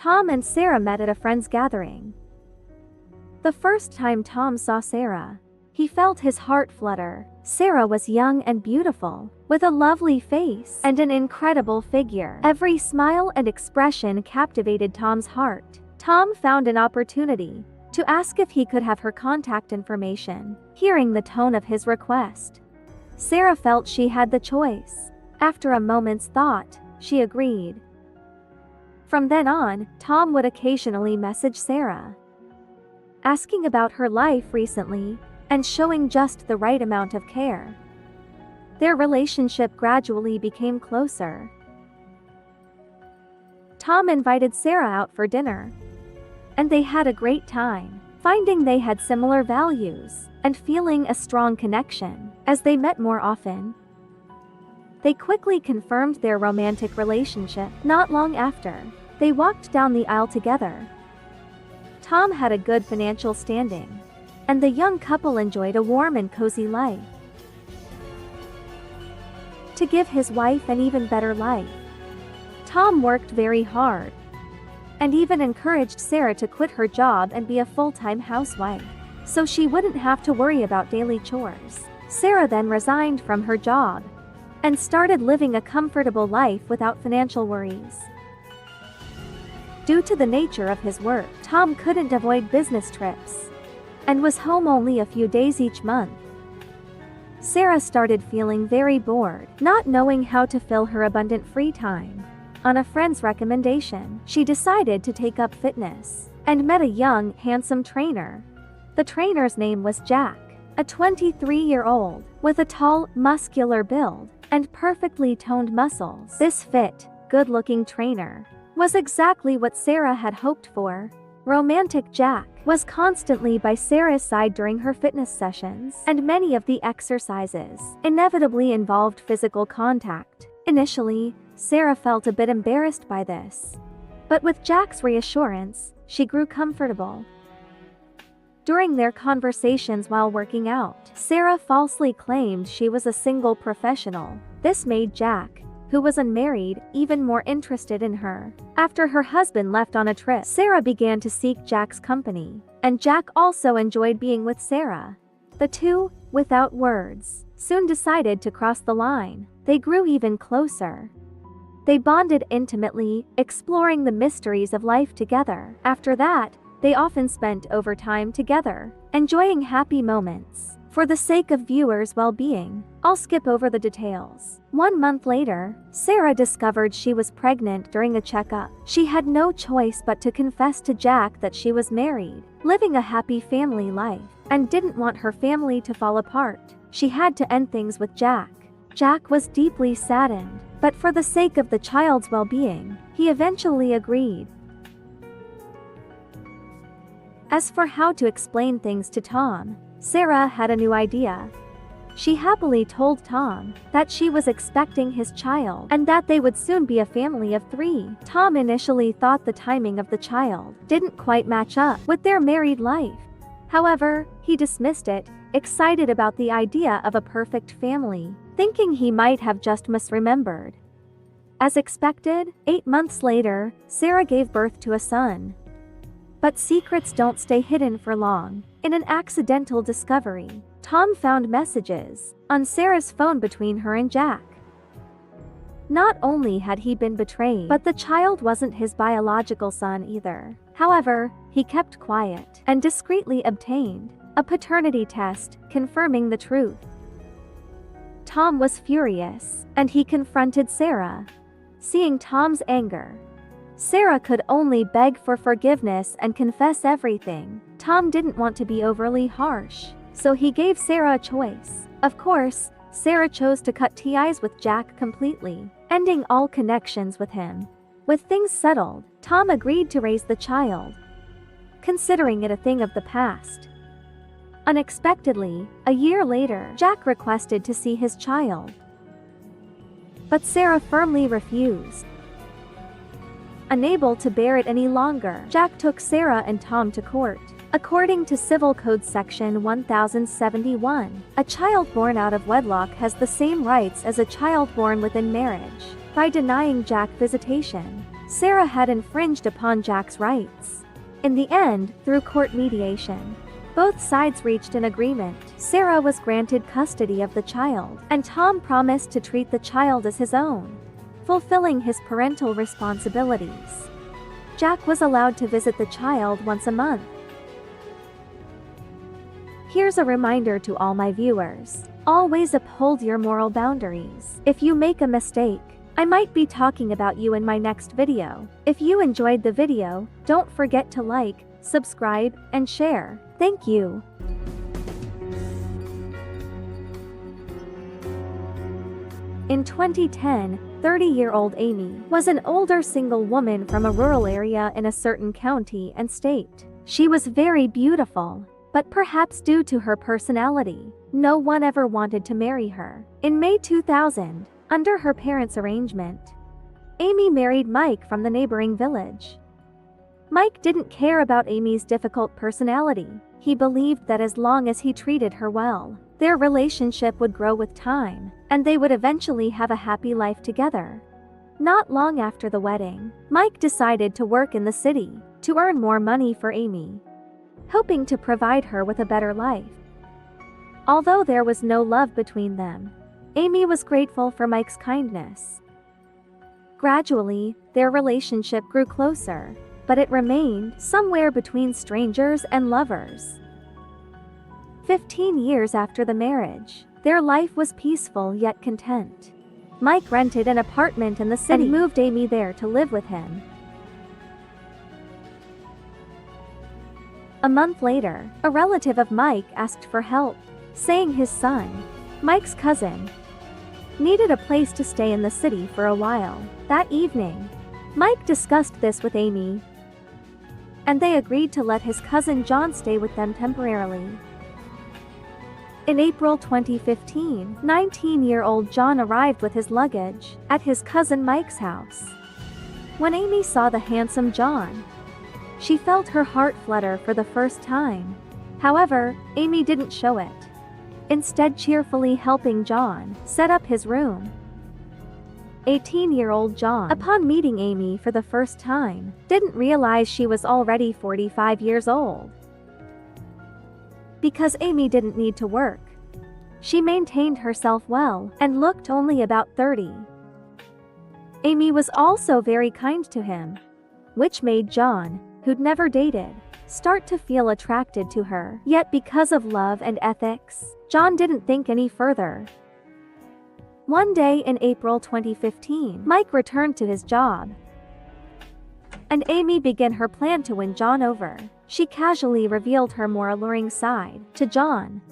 Tom and Sarah met at a friend's gathering. The first time Tom saw Sarah, he felt his heart flutter. Sarah was young and beautiful, with a lovely face and an incredible figure. Every smile and expression captivated Tom's heart. Tom found an opportunity to ask if he could have her contact information. Hearing the tone of his request, Sarah felt she had the choice. After a moment's thought, she agreed. From then on, Tom would occasionally message Sarah, asking about her life recently and showing just the right amount of care. Their relationship gradually became closer. Tom invited Sarah out for dinner, and they had a great time, finding they had similar values and feeling a strong connection. As they met more often, they quickly confirmed their romantic relationship. Not long after, they walked down the aisle together. Tom had a good financial standing, and the young couple enjoyed a warm and cozy life. To give his wife an even better life, Tom worked very hard, and even encouraged Sarah to quit her job and be a full-time housewife, so she wouldn't have to worry about daily chores. Sarah then resigned from her job and started living a comfortable life without financial worries. Due to the nature of his work, Tom couldn't avoid business trips and was home only a few days each month. Sarah started feeling very bored, not knowing how to fill her abundant free time. On a friend's recommendation, she decided to take up fitness and met a young, handsome trainer. The trainer's name was Jack, a 23-year-old with a tall, muscular build and perfectly toned muscles. This fit, good-looking trainer was exactly what Sarah had hoped for. Romantic Jack was constantly by Sarah's side during her fitness sessions, and many of the exercises inevitably involved physical contact. Initially, Sarah felt a bit embarrassed by this, but with Jack's reassurance, she grew comfortable. During their conversations while working out, Sarah falsely claimed she was a single professional. This made Jack, who was unmarried, even more interested in her. After her husband left on a trip, Sarah began to seek Jack's company, and Jack also enjoyed being with Sarah. The two, without words, soon decided to cross the line. They grew even closer. They bonded intimately, exploring the mysteries of life together. After that, they often spent overtime together, enjoying happy moments. For the sake of viewers' well-being, I'll skip over the details. 1 month later, Sarah discovered she was pregnant during a checkup. She had no choice but to confess to Jack that she was married, living a happy family life, and didn't want her family to fall apart. She had to end things with Jack. Jack was deeply saddened, but for the sake of the child's well-being, he eventually agreed. As for how to explain things to Tom, Sarah had a new idea. She happily told Tom that she was expecting his child and that they would soon be a family of 3. Tom initially thought the timing of the child didn't quite match up with their married life. However, he dismissed it, excited about the idea of a perfect family, thinking he might have just misremembered. As expected, 8 months later, Sarah gave birth to a son. But secrets don't stay hidden for long. In an accidental discovery, Tom found messages on Sarah's phone between her and Jack. Not only had he been betrayed, but the child wasn't his biological son either. However, he kept quiet and discreetly obtained a paternity test, confirming the truth. Tom was furious, and he confronted Sarah. Seeing Tom's anger, Sarah could only beg for forgiveness and confess everything. Tom didn't want to be overly harsh, so he gave Sarah a choice. Of course, Sarah chose to cut ties with Jack completely, ending all connections with him. With things settled, Tom agreed to raise the child, considering it a thing of the past. Unexpectedly, a year later, Jack requested to see his child, but Sarah firmly refused. Unable to bear it any longer, Jack took Sarah and Tom to court. According to Civil Code Section 1071, a child born out of wedlock has the same rights as a child born within marriage. By denying Jack visitation, Sarah had infringed upon Jack's rights. In the end, through court mediation, both sides reached an agreement. Sarah was granted custody of the child, and Tom promised to treat the child as his own, fulfilling his parental responsibilities. Jack was allowed to visit the child once a month. Here's a reminder to all my viewers. Always uphold your moral boundaries. If you make a mistake, I might be talking about you in my next video. If you enjoyed the video, don't forget to like, subscribe, and share. Thank you. In 2010, 30-year-old Amy was an older single woman from a rural area in a certain county and state. She was very beautiful, but perhaps due to her personality, no one ever wanted to marry her. In May 2000, under her parents' arrangement, Amy married Mike from the neighboring village. Mike didn't care about Amy's difficult personality. He believed that as long as he treated her well, their relationship would grow with time, and they would eventually have a happy life together. Not long after the wedding, Mike decided to work in the city to earn more money for Amy, hoping to provide her with a better life. Although there was no love between them, Amy was grateful for Mike's kindness. Gradually, their relationship grew closer, but it remained somewhere between strangers and lovers. 15 years after the marriage, their life was peaceful yet content. Mike rented an apartment in the city and moved Amy there to live with him. A month later, a relative of Mike asked for help, saying his son, Mike's cousin, needed a place to stay in the city for a while. That evening, Mike discussed this with Amy, and they agreed to let his cousin John stay with them temporarily. In April 2015, 19-year-old John arrived with his luggage at his cousin Mike's house. When Amy saw the handsome John, she felt her heart flutter for the first time. However, Amy didn't show it, instead cheerfully helping John set up his room. 18-year-old John, upon meeting Amy for the first time, didn't realize she was already 45 years old. Because Amy didn't need to work, she maintained herself well and looked only about 30. Amy was also very kind to him, which made John, who'd never dated, start to feel attracted to her. Yet because of love and ethics, John didn't think any further. One day in April 2015, Mike returned to his job, and Amy began her plan to win John over. She casually revealed her more alluring side to John.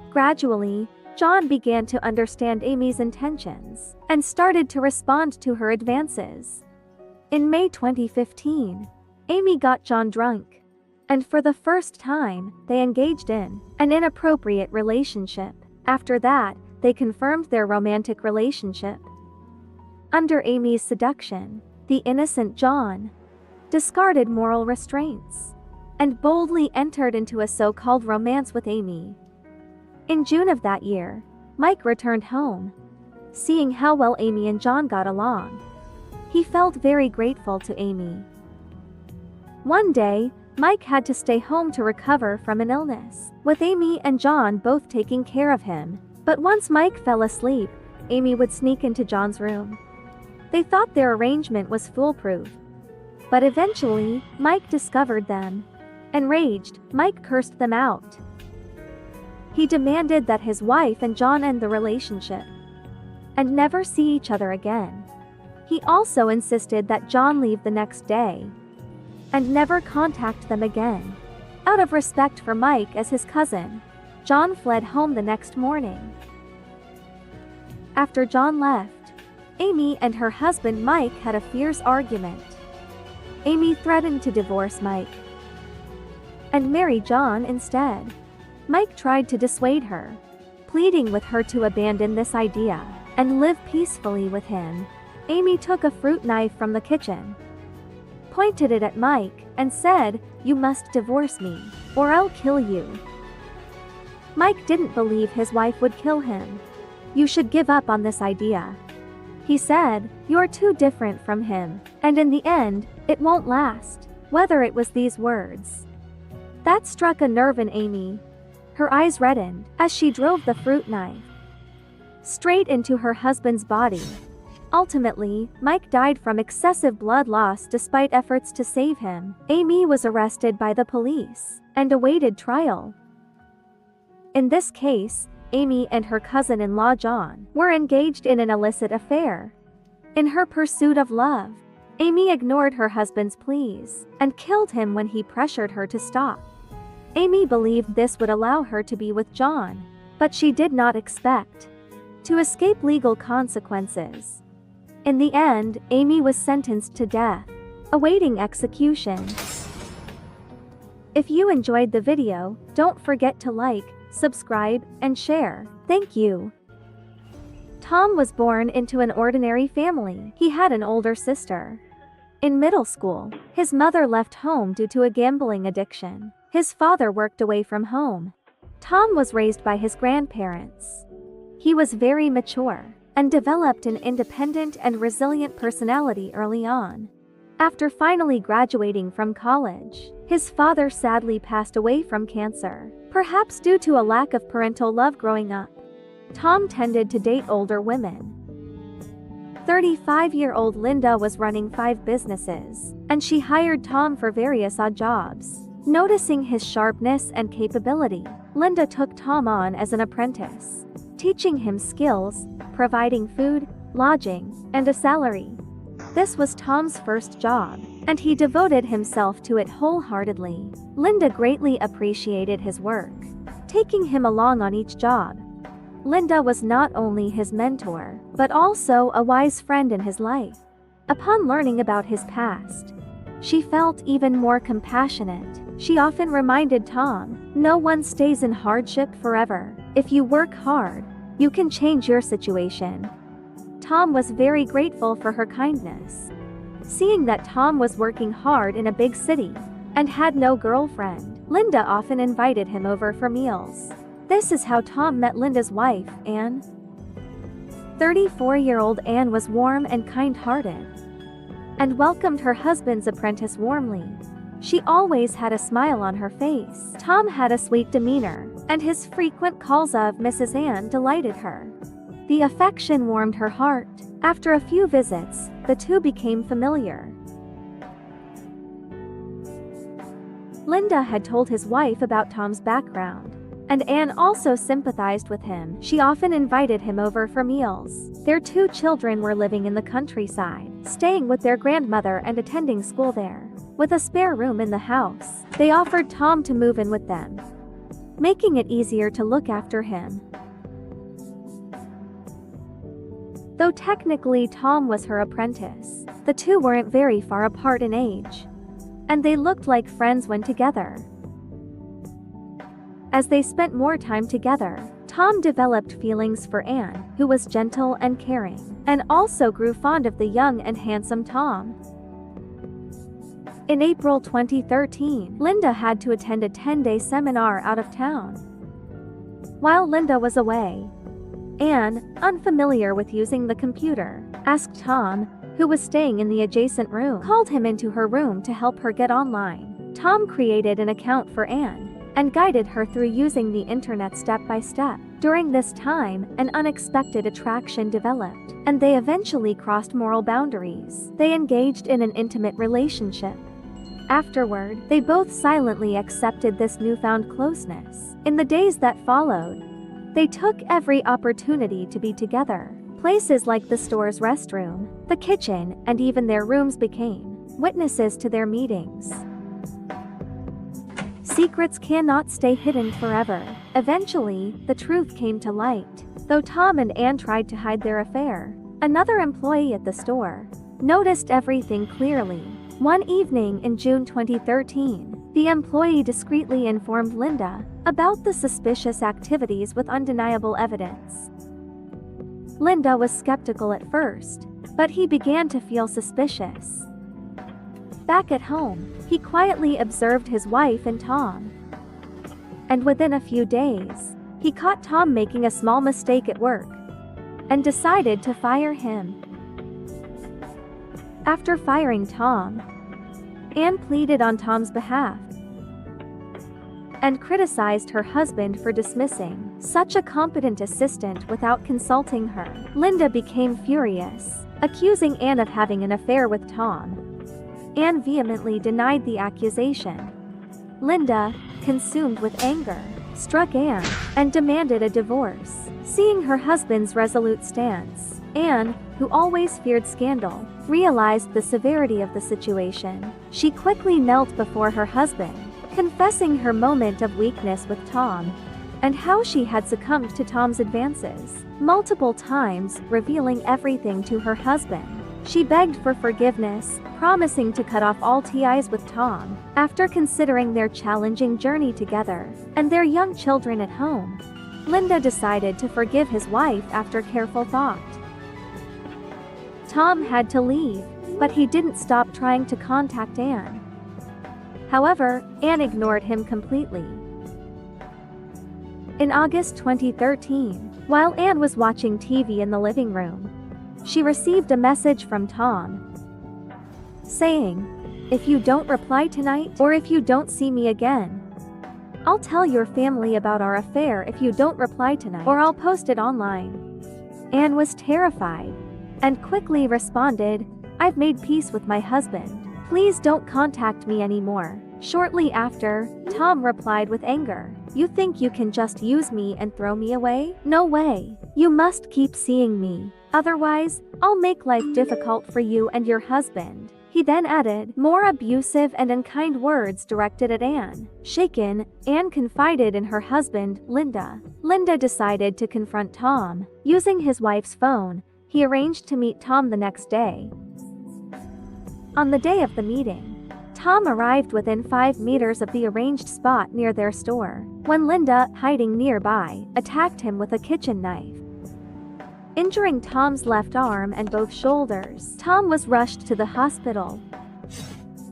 Gradually, John began to understand Amy's intentions and started to respond to her advances. In May 2015, Amy got John drunk, and for the first time, they engaged in an inappropriate relationship. After that, they confirmed their romantic relationship. Under Amy's seduction, the innocent John discarded moral restraints and boldly entered into a so-called romance with Amy. In June of that year, Mike returned home. Seeing how well Amy and John got along, he felt very grateful to Amy. One day, Mike had to stay home to recover from an illness, with Amy and John both taking care of him. But once Mike fell asleep, Amy would sneak into John's room. They thought their arrangement was foolproof, but eventually, Mike discovered them. Enraged, Mike cursed them out. He demanded that his wife and John end the relationship and never see each other again. He also insisted that John leave the next day and never contact them again. Out of respect for Mike as his cousin, John fled home the next morning. After John left, Amy and her husband Mike had a fierce argument. Amy threatened to divorce Mike and marry John instead. Mike tried to dissuade her, pleading with her to abandon this idea and live peacefully with him. Amy took a fruit knife from the kitchen, pointed it at Mike, and said, "You must divorce me, or I'll kill you." Mike didn't believe his wife would kill him. "You should give up on this idea," he said. "You're too different from him, And in the end, it won't last. Whether it was these words that struck a nerve in Amy. Her eyes reddened as she drove the fruit knife straight into her husband's body. Ultimately, Mike died from excessive blood loss despite efforts to save him. Amy was arrested by the police and awaited trial. In this case, Amy and her cousin-in-law John were engaged in an illicit affair. In her pursuit of love, Amy ignored her husband's pleas and killed him when he pressured her to stop. Amy believed this would allow her to be with John, but she did not expect to escape legal consequences. In the end, Amy was sentenced to death, awaiting execution. If you enjoyed the video, don't forget to like, subscribe, and share. Thank you. Tom was born into an ordinary family. He had an older sister. In middle school, his mother left home due to a gambling addiction. His father worked away from home. Tom was raised by his grandparents. He was very mature and developed an independent and resilient personality early on. After finally graduating from college, his father sadly passed away from cancer, perhaps due to a lack of parental love growing up. Tom tended to date older women. 35-year-old Linda was running 5 businesses, and she hired Tom for various odd jobs. Noticing his sharpness and capability, Linda took Tom on as an apprentice, teaching him skills, providing food, lodging, and a salary. This was Tom's first job, and he devoted himself to it wholeheartedly. Linda greatly appreciated his work, taking him along on each job. Linda was not only his mentor, but also a wise friend in his life. Upon learning about his past, she felt even more compassionate. She often reminded Tom, "No one stays in hardship forever. If you work hard, you can change your situation." Tom was very grateful for her kindness. Seeing that Tom was working hard in a big city and had no girlfriend, Linda often invited him over for meals. This is how Tom met Linda's wife, Anne. 34-year-old Anne was warm and kind-hearted and welcomed her husband's apprentice warmly. She always had a smile on her face. Tom had a sweet demeanor, and his frequent calls of Mrs. Anne delighted her. The affection warmed her heart. After a few visits, the two became familiar. Linda had told his wife about Tom's background, and Anne also sympathized with him. She often invited him over for meals. Their 2 children were living in the countryside, staying with their grandmother and attending school there. With a spare room in the house, they offered Tom to move in with them, making it easier to look after him. Though technically Tom was her apprentice, the two weren't very far apart in age, and they looked like friends when together. As they spent more time together, Tom developed feelings for Anne, who was gentle and caring, and also grew fond of the young and handsome Tom. In April 2013, Linda had to attend a 10-day seminar out of town. While Linda was away, Anne, unfamiliar with using the computer, asked Tom, who was staying in the adjacent room, called him into her room to help her get online. Tom created an account for Anne and guided her through using the internet step by step. During this time, an unexpected attraction developed, and they eventually crossed moral boundaries. They engaged in an intimate relationship. Afterward, they both silently accepted this newfound closeness. In the days that followed, they took every opportunity to be together. Places like the store's restroom, the kitchen, and even their rooms became witnesses to their meetings. Secrets cannot stay hidden forever. Eventually, the truth came to light. Though Tom and Anne tried to hide their affair, another employee at the store noticed everything clearly. One evening in June 2013, the employee discreetly informed Linda about the suspicious activities with undeniable evidence. Linda was skeptical at first, but he began to feel suspicious. Back at home, he quietly observed his wife and Tom. And within a few days, he caught Tom making a small mistake at work and decided to fire him. After firing Tom, Anne pleaded on Tom's behalf and criticized her husband for dismissing such a competent assistant without consulting her. Linda became furious, accusing Anne of having an affair with Tom. Anne vehemently denied the accusation. Linda, consumed with anger, struck Anne and demanded a divorce. Seeing her husband's resolute stance, Anne, who always feared scandal, realized the severity of the situation. She quickly knelt before her husband, confessing her moment of weakness with Tom, and how she had succumbed to Tom's advances. Multiple times, revealing everything to her husband, she begged for forgiveness, promising to cut off all ties with Tom. After considering their challenging journey together, and their young children at home, Linda decided to forgive his wife after careful thought. Tom had to leave, but he didn't stop trying to contact Anne. However, Anne ignored him completely. In August 2013, while Anne was watching TV in the living room, she received a message from Tom saying, "If you don't reply tonight, or if you don't see me again, I'll tell your family about our affair if you don't reply tonight, or I'll post it online." Anne was terrified and quickly responded, "I've made peace with my husband. Please don't contact me anymore." Shortly after, Tom replied with anger, "You think you can just use me and throw me away? No way. You must keep seeing me. Otherwise, I'll make life difficult for you and your husband." He then added more abusive and unkind words directed at Anne. Shaken, Anne confided in her husband, Linda. Linda decided to confront Tom. Using his wife's phone, he arranged to meet Tom the next day. On the day of the meeting, Tom arrived within 5 meters of the arranged spot near their store, when Linda, hiding nearby, attacked him with a kitchen knife, injuring Tom's left arm and both shoulders. Tom was rushed to the hospital,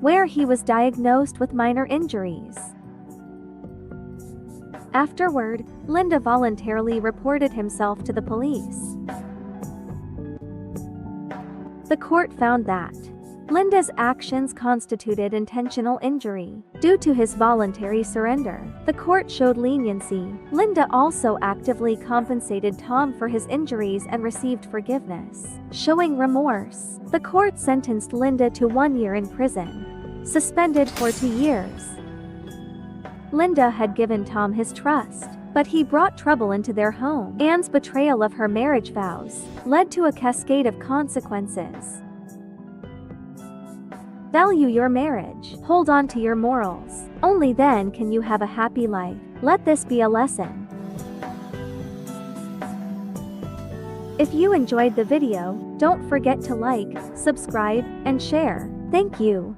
where he was diagnosed with minor injuries. Afterward, Linda voluntarily reported himself to the police. The court found that Linda's actions constituted intentional injury. Due to his voluntary surrender, the court showed leniency. Linda also actively compensated Tom for his injuries and received forgiveness, showing remorse. The court sentenced Linda to 1 year in prison, suspended for 2 years. Linda had given Tom his trust, but he brought trouble into their home. Anne's betrayal of her marriage vows led to a cascade of consequences. Value your marriage. Hold on to your morals. Only then can you have a happy life. Let this be a lesson. If you enjoyed the video, don't forget to like, subscribe, and share. Thank you.